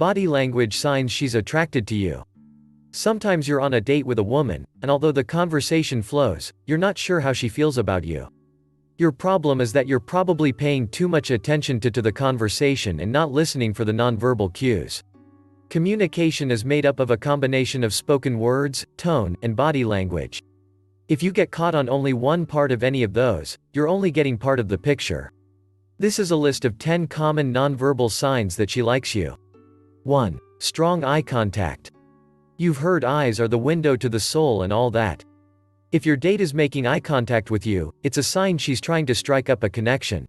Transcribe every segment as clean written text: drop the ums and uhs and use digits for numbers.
Body language signs she's attracted to you. Sometimes you're on a date with a woman, and although the conversation flows, you're not sure how she feels about you. Your problem is that you're probably paying too much attention to the conversation and not listening for the nonverbal cues. Communication is made up of a combination of spoken words, tone, and body language. If you get caught on only one part of any of those, you're only getting part of the picture. This is a list of 10 common nonverbal signs that she likes you. 1. Strong eye contact. You've heard eyes are the window to the soul and all that. If your date is making eye contact with you, it's a sign she's trying to strike up a connection.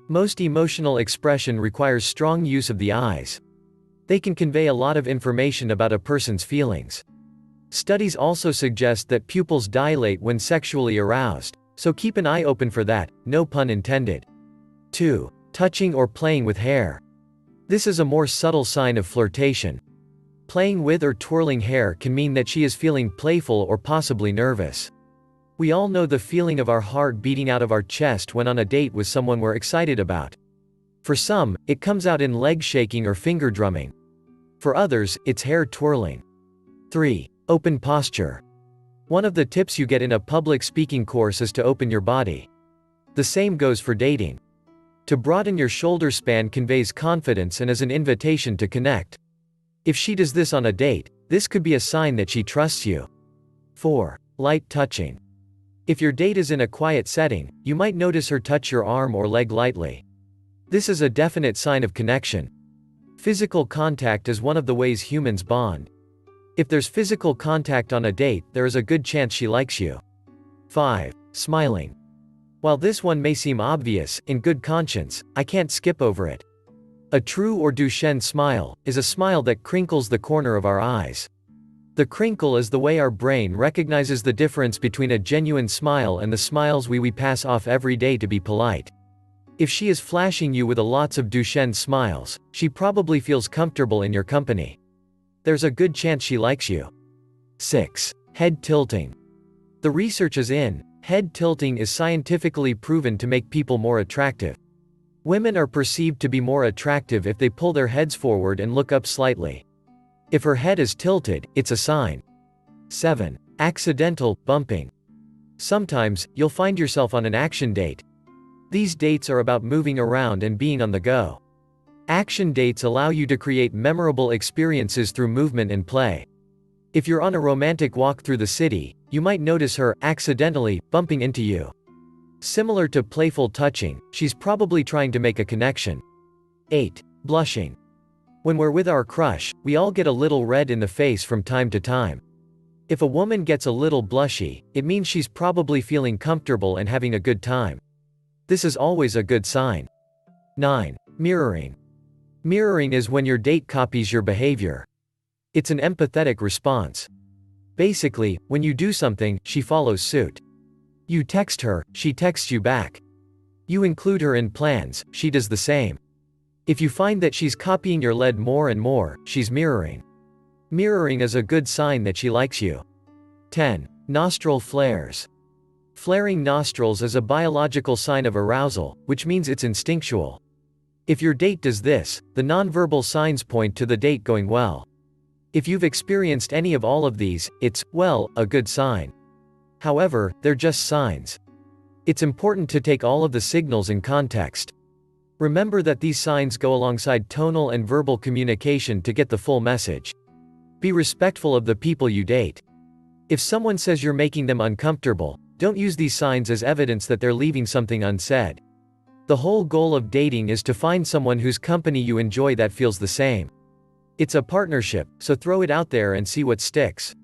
Most emotional expression requires strong use of the eyes. They can convey a lot of information about a person's feelings. Studies also suggest that pupils dilate when sexually aroused, so keep an eye open for that, no pun intended. 2. Touching or playing with hair. This is a more subtle sign of flirtation. Playing with or twirling hair can mean that she is feeling playful or possibly nervous. We all know the feeling of our heart beating out of our chest when on a date with someone we're excited about. For some, it comes out in leg shaking or finger drumming. For others, it's hair twirling. 3. Open posture. One of the tips you get in a public speaking course is to open your body. The same goes for dating. To broaden your shoulder span conveys confidence and is an invitation to connect. If she does this on a date, this could be a sign that she trusts you. 4. Light touching. If your date is in a quiet setting, you might notice her touch your arm or leg lightly. This is a definite sign of connection. Physical contact is one of the ways humans bond. If there's physical contact on a date, there is a good chance she likes you. 5. Smiling. While this one may seem obvious, in good conscience, I can't skip over it. A true or Duchenne smile is a smile that crinkles the corner of our eyes. The crinkle is the way our brain recognizes the difference between a genuine smile and the smiles we pass off every day to be polite. If she is flashing you with lots of Duchenne smiles, she probably feels comfortable in your company. There's a good chance she likes you. 6. Head tilting. The research is in. Head tilting is scientifically proven to make people more attractive. Women are perceived to be more attractive if they pull their heads forward and look up slightly. If her head is tilted, it's a sign. 7. Accidental bumping. Sometimes, you'll find yourself on an action date. These dates are about moving around and being on the go. Action dates allow you to create memorable experiences through movement and play. If you're on a romantic walk through the city, you might notice her accidentally bumping into you. Similar to playful touching, she's probably trying to make a connection. 8. Blushing. When we're with our crush, we all get a little red in the face from time to time. If a woman gets a little blushy, it means she's probably feeling comfortable and having a good time. This is always a good sign. 9. Mirroring. Mirroring is when your date copies your behavior. It's an empathetic response. Basically, when you do something, she follows suit. You text her, she texts you back. You include her in plans, she does the same. If you find that she's copying your lead more and more, she's mirroring. Mirroring is a good sign that she likes you. 10. Nostril flares. Flaring nostrils is a biological sign of arousal, which means it's instinctual. If your date does this, the nonverbal signs point to the date going well. If you've experienced any of all of these, it's, well, a good sign. However, they're just signs. It's important to take all of the signals in context. Remember that these signs go alongside tonal and verbal communication to get the full message. Be respectful of the people you date. If someone says you're making them uncomfortable, don't use these signs as evidence that they're leaving something unsaid. The whole goal of dating is to find someone whose company you enjoy that feels the same. It's a partnership, so throw it out there and see what sticks.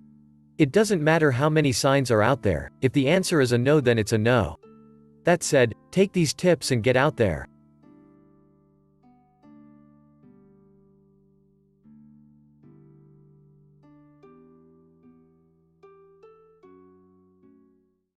It doesn't matter how many signs are out there, if the answer is a no then it's a no. That said, take these tips and get out there.